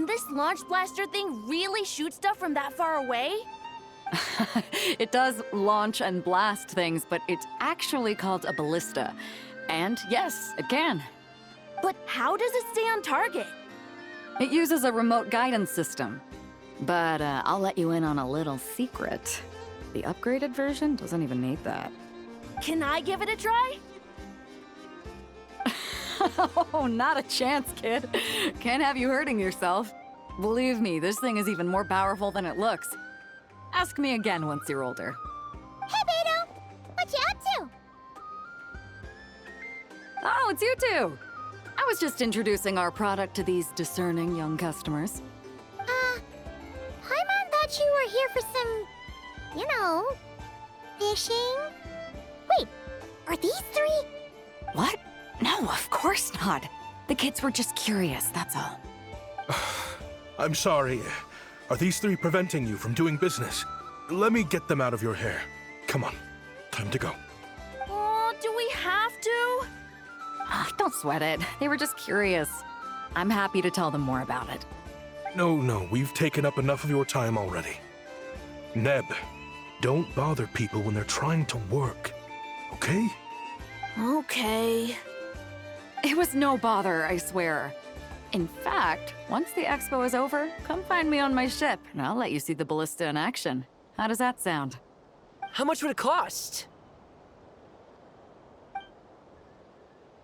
Can this launch blaster thing really shoot stuff from that far away? It does launch and blast things, but it's actually called a ballista. And yes, it can. But how does it stay on target? It uses a remote guidance system. But I'll let you in on a little secret. The upgraded version doesn't even need that. Can I give it a try? Oh, not a chance, kid. Can't have you hurting yourself. Believe me, this thing is even more powerful than it looks. Ask me again once you're older. Hey, Beto! What you up to? Oh, it's you two! I was just introducing our product to these discerning young customers. Paimon thought you were here for some, you know, fishing. Wait, are these three? What? No, of course not. The kids were just curious, that's all. I'm sorry. Are these three preventing you from doing business? Let me get them out of your hair. Come on, time to go. Oh, do we have to? Don't sweat it. They were just curious. I'm happy to tell them more about it. No, we've taken up enough of your time already. Neb, don't bother people when they're trying to work, okay? Okay. It was no bother, I swear. In fact, once the expo is over, come find me on my ship, and I'll let you see the ballista in action. How does that sound? How much would it cost?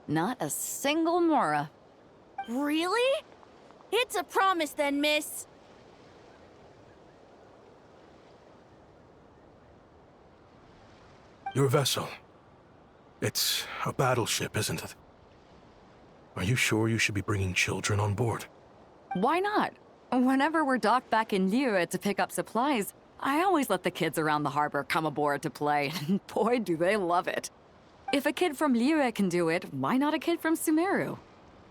Not a single mora. Really? It's a promise then, miss. Your vessel. It's a battleship, isn't it? Are you sure you should be bringing children on board? Why not? Whenever we're docked back in Liyue to pick up supplies, I always let the kids around the harbor come aboard to play. Boy, do they love it. If a kid from Liyue can do it, why not a kid from Sumeru?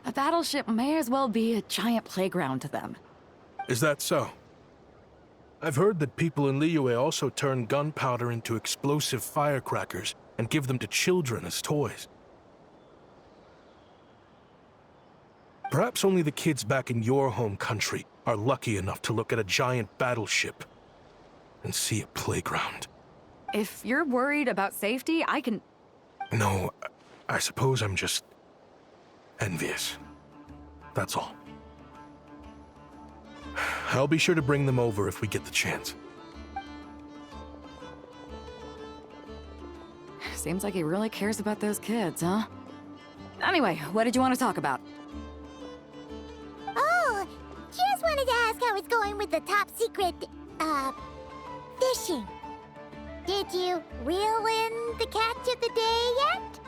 A battleship may as well be a giant playground to them. Is that so? I've heard that people in Liyue also turn gunpowder into explosive firecrackers and give them to children as toys. Perhaps only the kids back in your home country are lucky enough to look at a giant battleship and see a playground. If you're worried about safety, I can... No, I suppose I'm just envious. That's all. I'll be sure to bring them over if we get the chance. Seems like he really cares about those kids, huh? Anyway, what did you want to talk about? Oh, just wanted to ask how it's going with the top secret, fishing. Did you reel in the catch of the day yet?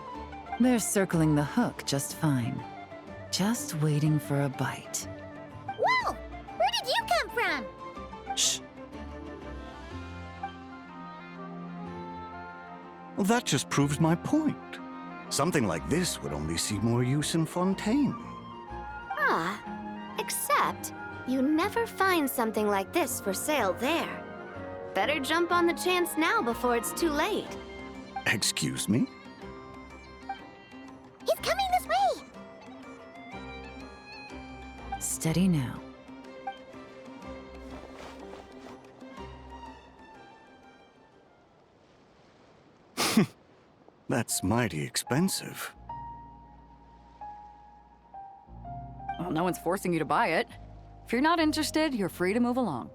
They're circling the hook just fine. Just waiting for a bite. Whoa! Where did you come from? Shh. Well, that just proves my point. Something like this would only see more use in Fontaine. Except, you never find something like this for sale there. Better jump on the chance now before it's too late. Excuse me? He's coming this way! Steady now. That's mighty expensive. Well, no one's forcing you to buy it. If you're not interested, you're free to move along.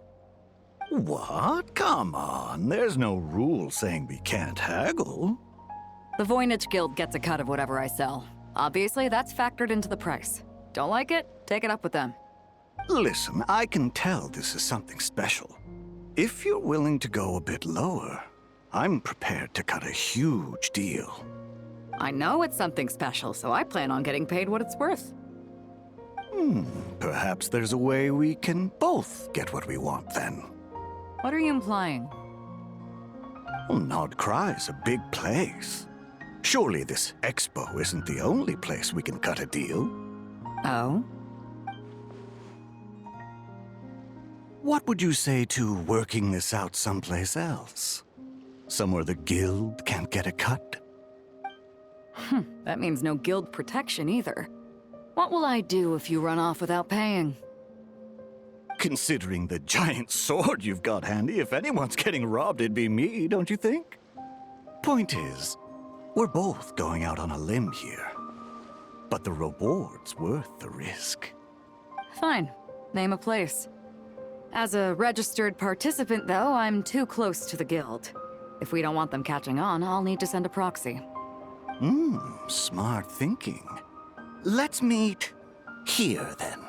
What? Come on, there's no rule saying we can't haggle. The Voynich Guild gets a cut of whatever I sell. Obviously, that's factored into the price. Don't like it? Take it up with them. Listen, I can tell this is something special. If you're willing to go a bit lower, I'm prepared to cut a huge deal. I know it's something special, so I plan on getting paid what it's worth. Perhaps there's a way we can both get what we want then. What are you implying? Well, Nod Cry's a big place. Surely this expo isn't the only place we can cut a deal. Oh? What would you say to working this out someplace else? Somewhere the guild can't get a cut? That means no guild protection either. What will I do if you run off without paying? Considering the giant sword you've got handy, if anyone's getting robbed, it'd be me, don't you think? Point is, we're both going out on a limb here. But the reward's worth the risk. Fine. Name a place. As a registered participant, though, I'm too close to the guild. If we don't want them catching on, I'll need to send a proxy. Smart thinking. Let's meet here, then.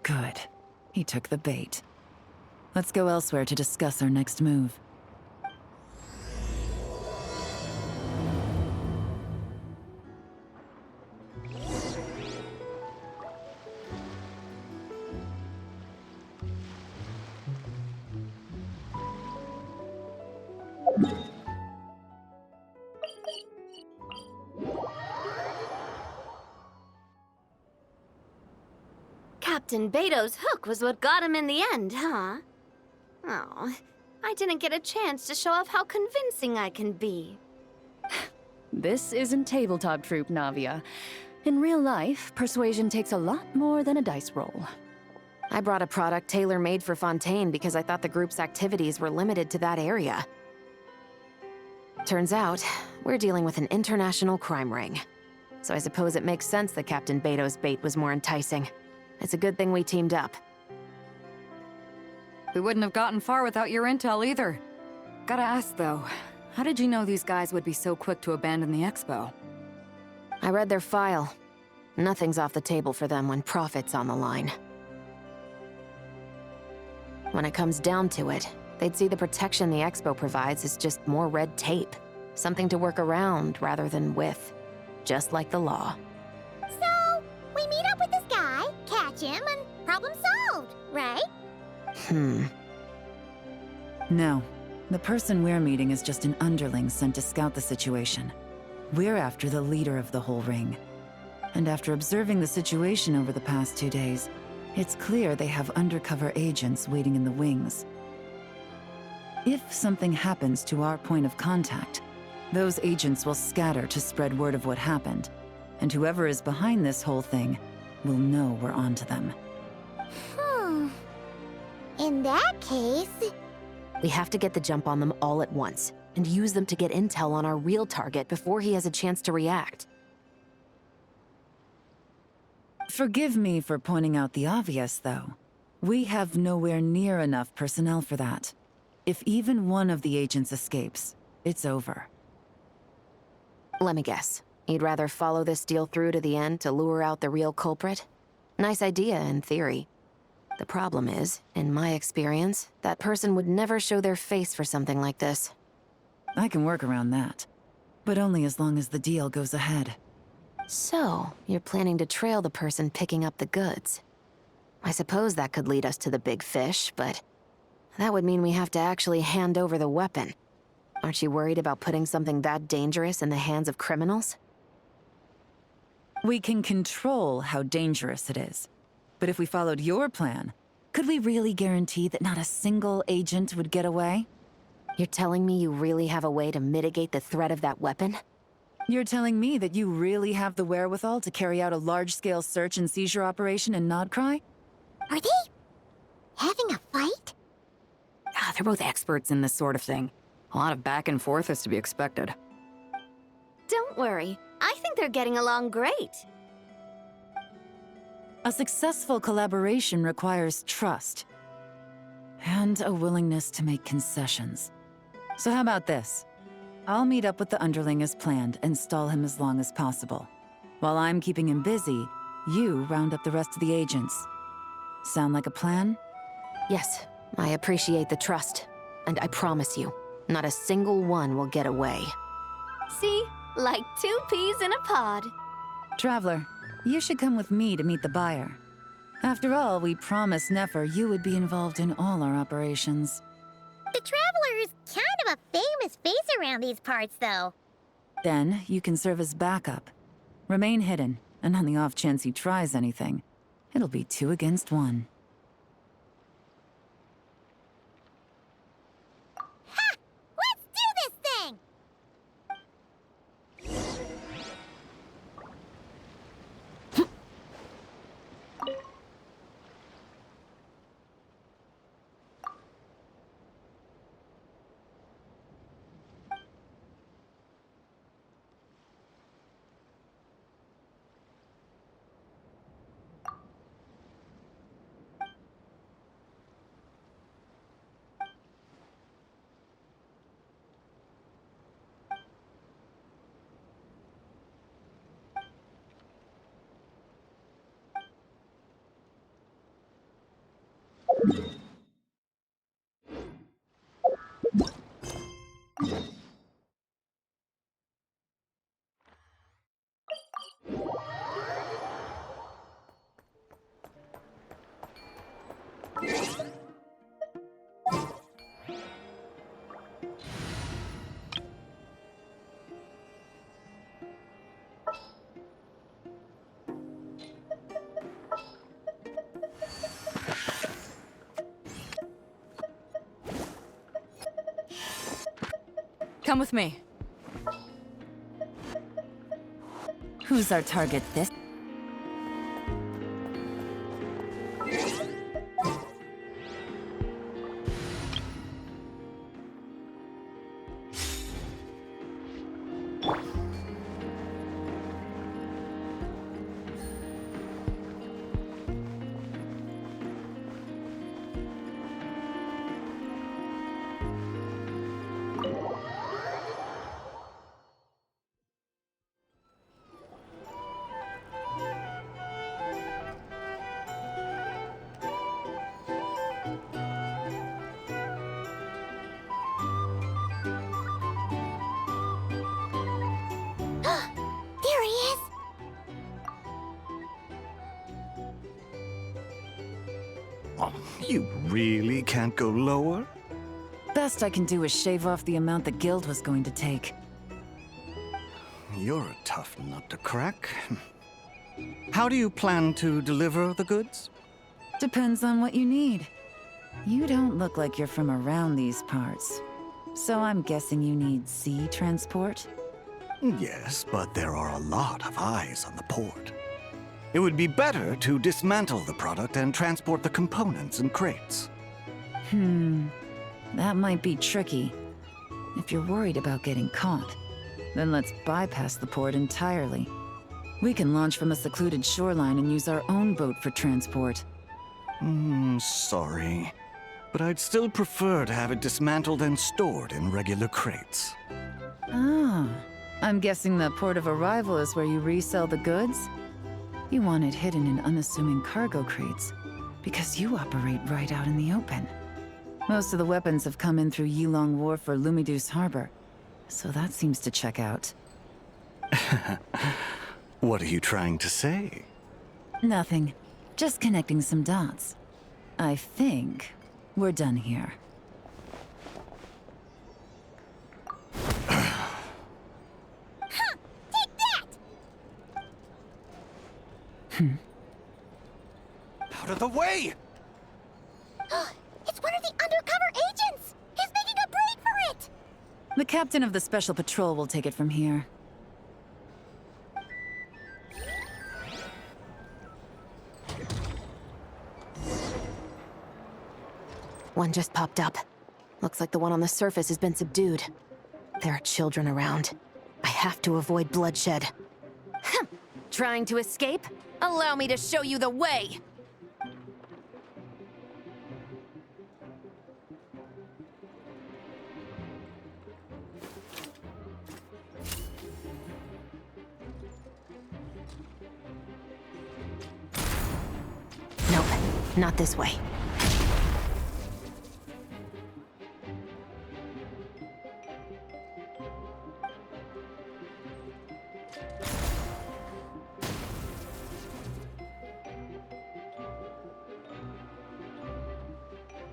Good. He took the bait. Let's go elsewhere to discuss our next move. Captain Beto's hook was what got him in the end, huh? Oh, I didn't get a chance to show off how convincing I can be. This isn't tabletop troop, Navia. In real life, persuasion takes a lot more than a dice roll. I brought a product tailor-made for Fontaine because I thought the group's activities were limited to that area. Turns out, we're dealing with an international crime ring. So I suppose it makes sense that Captain Beto's bait was more enticing. It's a good thing we teamed up. We wouldn't have gotten far without your intel either. Gotta ask though, how did you know these guys would be so quick to abandon the expo? I read their file. Nothing's off the table for them when profit's on the line. When it comes down to it, they'd see the protection the expo provides as just more red tape. Something to work around rather than with. Just like the law. So, we meet up with this guy, catch him, and problem solved, right? No. The person we're meeting is just an underling sent to scout the situation. We're after the leader of the whole ring. And after observing the situation over the past 2 days, it's clear they have undercover agents waiting in the wings. If something happens to our point of contact, those agents will scatter to spread word of what happened, and whoever is behind this whole thing will know we're onto them. In that case... We have to get the jump on them all at once, and use them to get intel on our real target before he has a chance to react. Forgive me for pointing out the obvious, though. We have nowhere near enough personnel for that. If even one of the agents escapes, it's over. Let me guess. You'd rather follow this deal through to the end to lure out the real culprit? Nice idea, in theory. The problem is, in my experience, that person would never show their face for something like this. I can work around that. But only as long as the deal goes ahead. So, you're planning to trail the person picking up the goods. I suppose that could lead us to the big fish, but that would mean we have to actually hand over the weapon. Aren't you worried about putting something that dangerous in the hands of criminals? We can control how dangerous it is. But if we followed your plan, could we really guarantee that not a single agent would get away? You're telling me you really have a way to mitigate the threat of that weapon? You're telling me that you really have the wherewithal to carry out a large-scale search and seizure operation in Nodcry? Are they... having a fight? They're both experts in this sort of thing. A lot of back and forth is to be expected. Don't worry. I think they're getting along great. A successful collaboration requires trust. And a willingness to make concessions. So how about this? I'll meet up with the underling as planned and stall him as long as possible. While I'm keeping him busy, you round up the rest of the agents. Sound like a plan? Yes, I appreciate the trust. And I promise you, not a single one will get away. See? Like 2 peas in a pod. Traveler, you should come with me to meet the buyer. After all, we promised Nefer you would be involved in all our operations. The Traveler is kind of a famous face around these parts, though. Then, you can serve as backup. Remain hidden, and on the off chance he tries anything, it'll be 2 against 1. Ha! Let's do this thing! Come with me. Who's our target this? There he is! Oh, you really can't go lower? Best I can do is shave off the amount the guild was going to take. You're a tough nut to crack. How do you plan to deliver the goods? Depends on what you need. You don't look like you're from around these parts. So I'm guessing you need sea transport? Yes, but there are a lot of eyes on the port. It would be better to dismantle the product and transport the components in crates. That might be tricky. If you're worried about getting caught, then let's bypass the port entirely. We can launch from a secluded shoreline and use our own boat for transport. Sorry. But I'd still prefer to have it dismantled and stored in regular crates. Ah, I'm guessing the port of arrival is where you resell the goods? You want it hidden in unassuming cargo crates, because you operate right out in the open. Most of the weapons have come in through Yilong Wharf or Lumiduce Harbor, so that seems to check out. What are you trying to say? Nothing. Just connecting some dots. I think we're done here. Take that! Out of the way! It's one of the undercover agents! He's making a break for it! The captain of the Special Patrol will take it from here. One just popped up. Looks like the one on the surface has been subdued. There are children around. I have to avoid bloodshed. Trying to escape? Allow me to show you the way! Nope, not this way.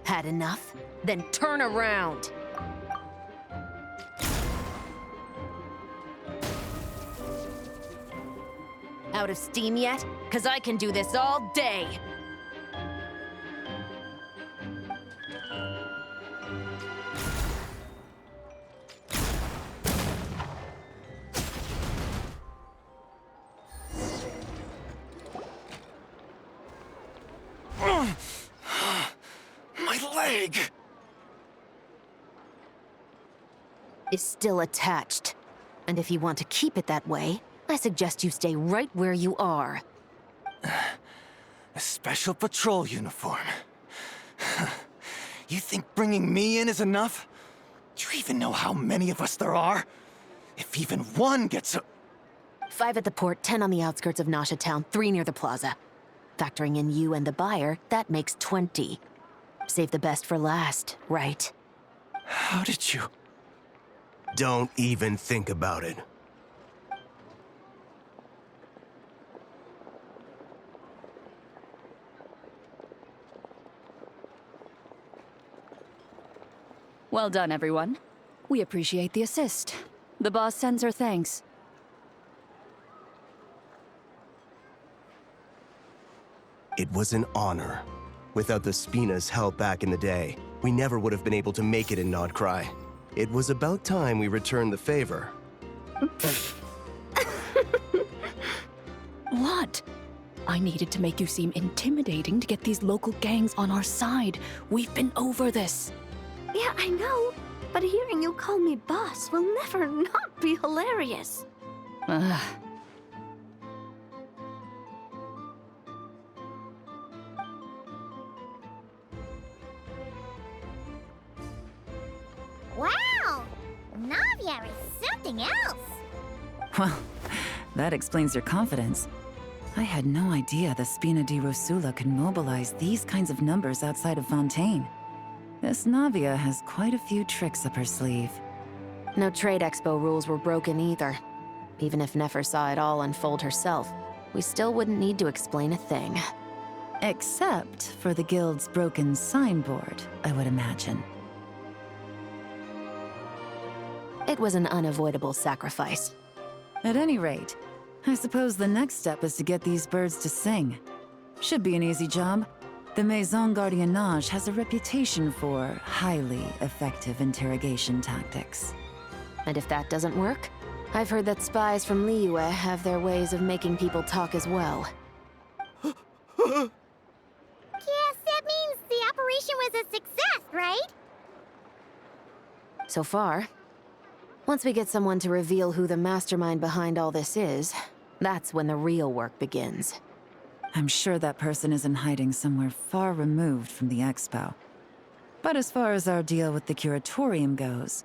Had enough? Then turn around! Out of steam yet? 'Cause I can do this all day! My leg! Is still attached. And if you want to keep it that way, I suggest you stay right where you are. A special patrol uniform. You think bringing me in is enough? Do you even know how many of us there are? If even one gets a... 5 at the port, 10 on the outskirts of Nasha Town, 3 near the plaza. Factoring in you and the buyer, that makes 20. Save the best for last, right? How did you... Don't even think about it. Well done, everyone. We appreciate the assist. The boss sends her thanks. It was an honor. Without the Spina's help back in the day, we never would have been able to make it in Nodcry. It was about time we returned the favor. What? I needed to make you seem intimidating to get these local gangs on our side. We've been over this. Yeah, I know. But hearing you call me boss will never not be hilarious. Ugh. Wow! Navia is something else! Well, that explains your confidence. I had no idea the Spina di Rosula could mobilize these kinds of numbers outside of Fontaine. This Navia has quite a few tricks up her sleeve. No trade expo rules were broken either. Even if Nefer saw it all unfold herself, we still wouldn't need to explain a thing. Except for the guild's broken signboard, I would imagine. It was an unavoidable sacrifice. At any rate, I suppose the next step is to get these birds to sing. Should be an easy job. The Maison Gardiennage has a reputation for highly effective interrogation tactics. And if that doesn't work, I've heard that spies from Liyue have their ways of making people talk as well. Yes, that means the operation was a success, right? So far. Once we get someone to reveal who the mastermind behind all this is, that's when the real work begins. I'm sure that person is in hiding somewhere far removed from the expo. But as far as our deal with the curatorium goes,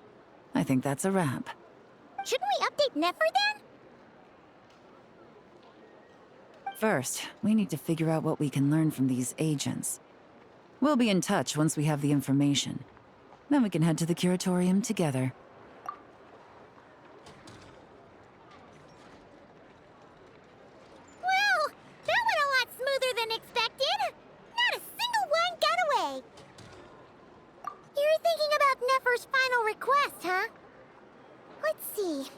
I think that's a wrap. Shouldn't we update Nefer then? First, we need to figure out what we can learn from these agents. We'll be in touch once we have the information. Then we can head to the curatorium together. Well, that went a lot smoother than expected. Not a single one got away. You're thinking about Nefer's final request, huh? Let's see.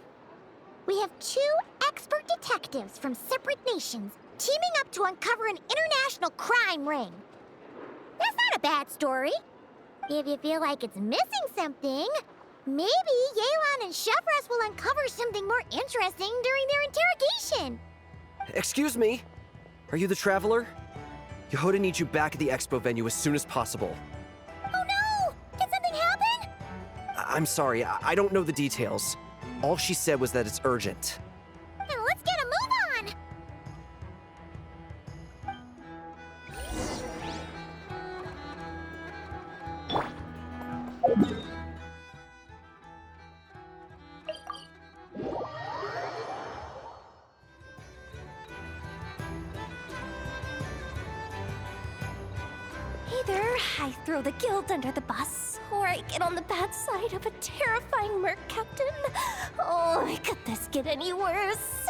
We have 2 expert detectives from separate nations teaming up to uncover an international crime ring. That's not a bad story. If you feel like it's missing something, maybe Yelan and Chevros will uncover something more interesting during their interrogation. Excuse me? Are you the Traveler? Yehoda needs you back at the expo venue as soon as possible. Oh no! Did something happen? I'm sorry, I don't know the details. All she said was that it's urgent. Then let's get a move on! Either I throw the guild under the bus, or I get on the bad side of a terrifying merc captain. Oh, could this get any worse?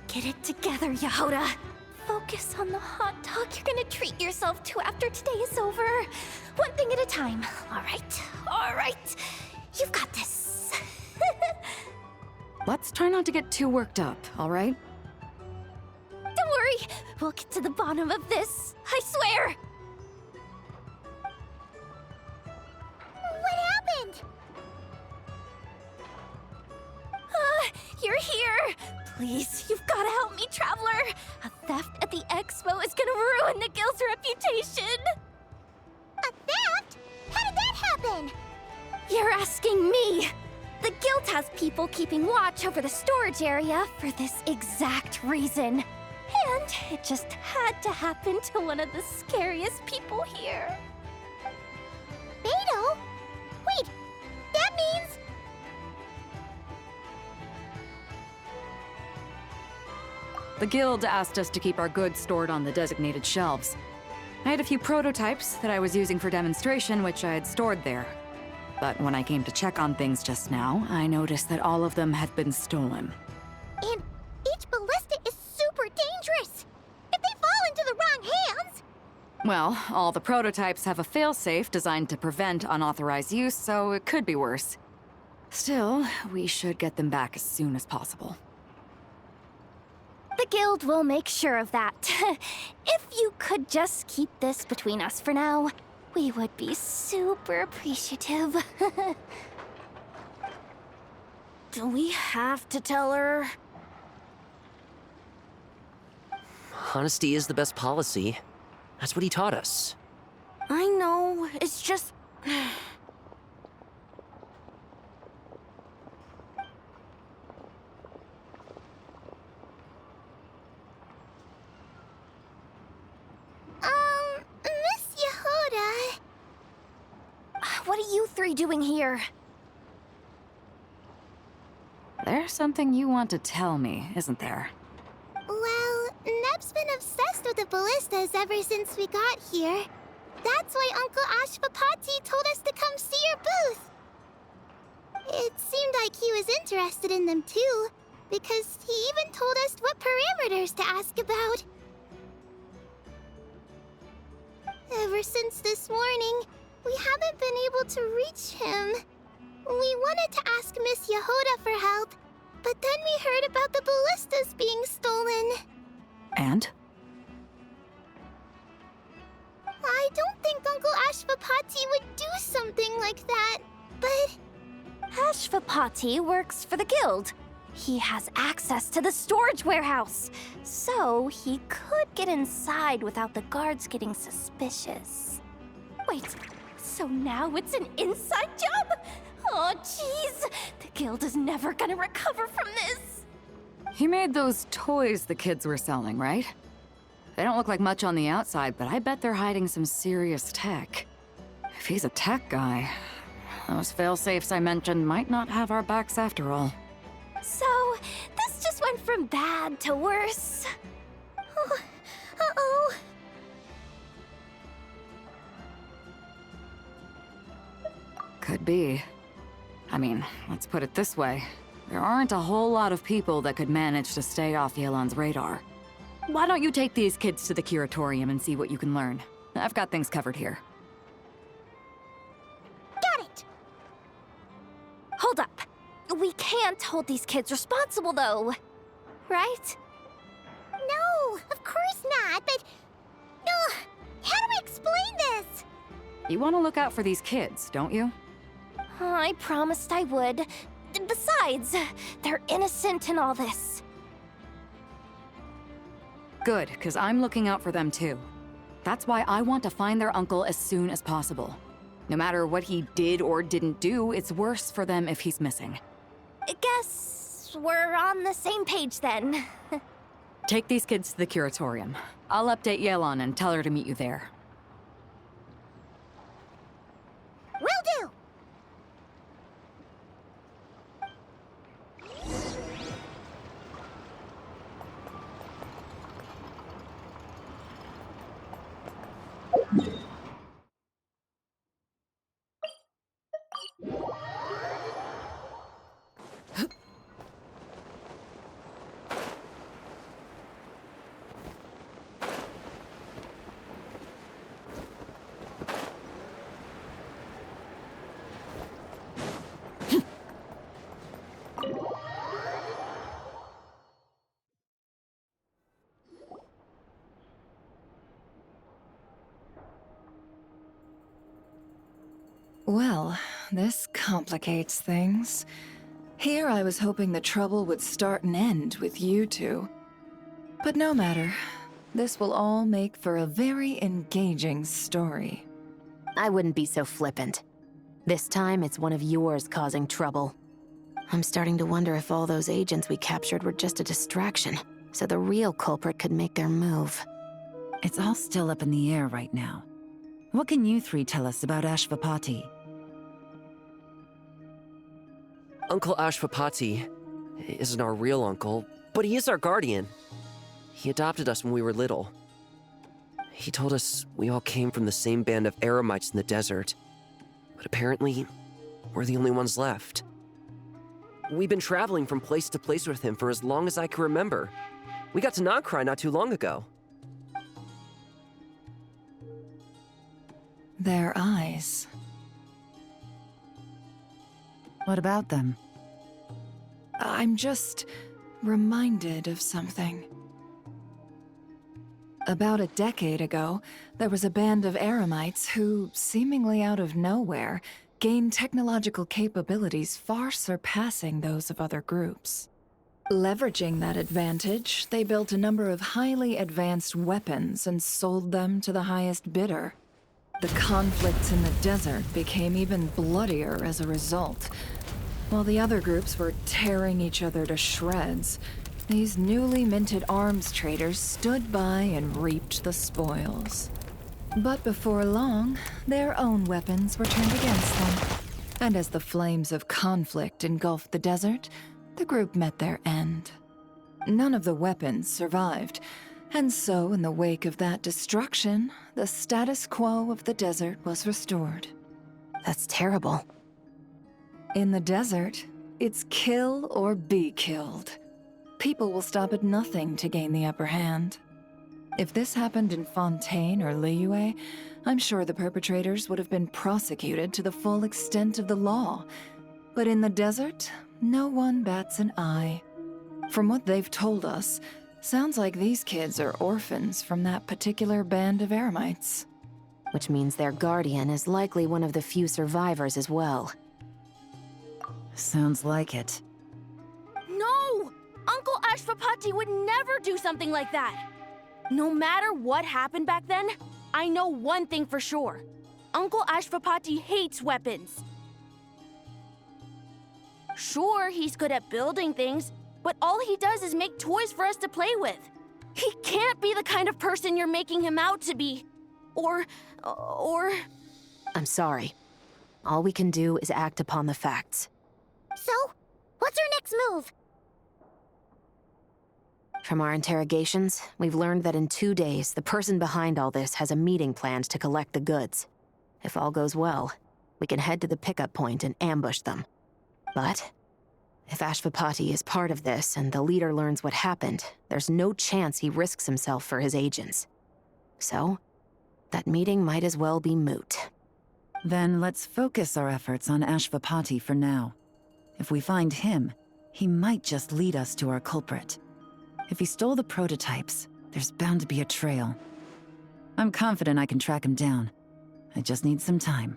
Get it together, Yehoda. Focus on the hot dog you're gonna treat yourself to after today is over. One thing at a time. All right. You've got this. Let's try not to get too worked up, all right? Don't worry, we'll get to the bottom of this. I swear. What happened? You're here. Please, you've got to help me, Traveler. A theft at the expo is gonna ruin the guild's reputation. A theft? How did that happen? You're asking me. The guild has people keeping watch over the storage area for this exact reason. And it just had to happen to one of the scariest people here. Beto? Wait, that means... The guild asked us to keep our goods stored on the designated shelves. I had a few prototypes that I was using for demonstration, which I had stored there. But when I came to check on things just now, I noticed that all of them had been stolen. And each ballista is super dangerous. If they fall into the wrong hands... Well, all the prototypes have a failsafe designed to prevent unauthorized use, so it could be worse. Still, we should get them back as soon as possible. The guild will make sure of that. If you could just keep this between us for now, We would be super appreciative. Do we have to tell her? Honesty is the best policy. That's what he taught us. I know, it's just... Miss Yehoda... What are you three doing here? There's something you want to tell me, isn't there? Well, Neb's been obsessed with the ballistas ever since we got here. That's why Uncle Ashvapati told us to come see your booth. It seemed like he was interested in them too, because he even told us what parameters to ask about. Ever since this morning, we haven't been able to reach him. We wanted to ask Miss Yehoda for help, but then we heard about the ballistas being stolen. And? I don't think Uncle Ashvapati would do something like that, but... Ashvapati works for the guild. He has access to the storage warehouse, so he could get inside without the guards getting suspicious. Wait, so now it's an inside job? Oh, jeez! The guild is never gonna recover from this! He made those toys the kids were selling, right? They don't look like much on the outside, but I bet they're hiding some serious tech. If he's a tech guy, those fail-safes I mentioned might not have our backs after all. So, this just went from bad to worse. Oh, uh-oh. Could be. I mean, let's put it this way. There aren't a whole lot of people that could manage to stay off Yelan's radar. Why don't you take these kids to the curatorium and see what you can learn? I've got things covered here. Got it! Hold up. We can't hold these kids responsible, though. Right? No, of course not, but... Ugh, how do we explain this? You want to look out for these kids, don't you? I promised I would. Besides, they're innocent in all this. Good, because I'm looking out for them too. That's why I want to find their uncle as soon as possible. No matter what he did or didn't do, it's worse for them if he's missing. I guess we're on the same page then. Take these kids to the curatorium. I'll update Yelan and tell her to meet you there. Will do! Well, this complicates things. Here I was hoping the trouble would start and end with you two. But no matter. This will all make for a very engaging story. I wouldn't be so flippant. This time, it's one of yours causing trouble. I'm starting to wonder if all those agents we captured were just a distraction, so the real culprit could make their move. It's all still up in the air right now. What can you three tell us about Ashvapati? Uncle Ashvapati isn't our real uncle, but he is our guardian. He adopted us when we were little. He told us we all came from the same band of eremites in the desert, but apparently, we're the only ones left. We've been traveling from place to place with him for as long as I can remember. We got to Nagcry not too long ago. Their eyes. What about them? I'm just reminded of something. About a decade ago, there was a band of Eremites who, seemingly out of nowhere, gained technological capabilities far surpassing those of other groups. Leveraging that advantage, they built a number of highly advanced weapons and sold them to the highest bidder. The conflicts in the desert became even bloodier as a result. While the other groups were tearing each other to shreds, these newly minted arms traders stood by and reaped the spoils. But before long, their own weapons were turned against them. And as the flames of conflict engulfed the desert, the group met their end. None of the weapons survived, and so in the wake of that destruction, the status quo of the desert was restored. That's terrible. In the desert, it's kill or be killed. People will stop at nothing to gain the upper hand. If this happened in Fontaine or Liyue, I'm sure the perpetrators would have been prosecuted to the full extent of the law. But in the desert, no one bats an eye. From what they've told us, sounds like these kids are orphans from that particular band of Eremites. Which means their guardian is likely one of the few survivors as well. Sounds like it. No! Uncle Ashfapati would never do something like that! No matter what happened back then, I know one thing for sure. Uncle Ashfapati hates weapons. Sure, he's good at building things, but all he does is make toys for us to play with. He can't be the kind of person you're making him out to be. Or... I'm sorry. All we can do is act upon the facts. So, what's our next move? From our interrogations, we've learned that in 2 days, the person behind all this has a meeting planned to collect the goods. If all goes well, we can head to the pickup point and ambush them. But if Ashfapati is part of this and the leader learns what happened, there's no chance he risks himself for his agents. So, that meeting might as well be moot. Then let's focus our efforts on Ashfapati for now. If we find him, he might just lead us to our culprit. If he stole the prototypes, there's bound to be a trail. I'm confident I can track him down. I just need some time.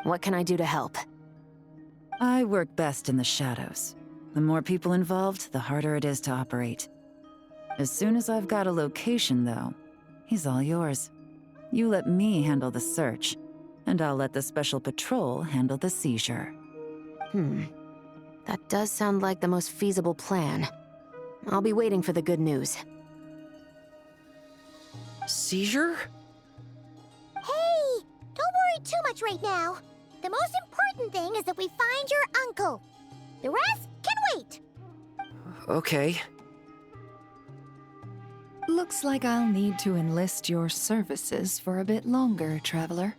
What can I do to help? I work best in the shadows. The more people involved, the harder it is to operate. As soon as I've got a location, though, he's all yours. You let me handle the search, and I'll let the special patrol handle the seizure. That does sound like the most feasible plan. I'll be waiting for the good news. Seizure? Hey! Don't worry too much right now. The most important thing is that we find your uncle. The rest can wait. Okay. Looks like I'll need to enlist your services for a bit longer, Traveler.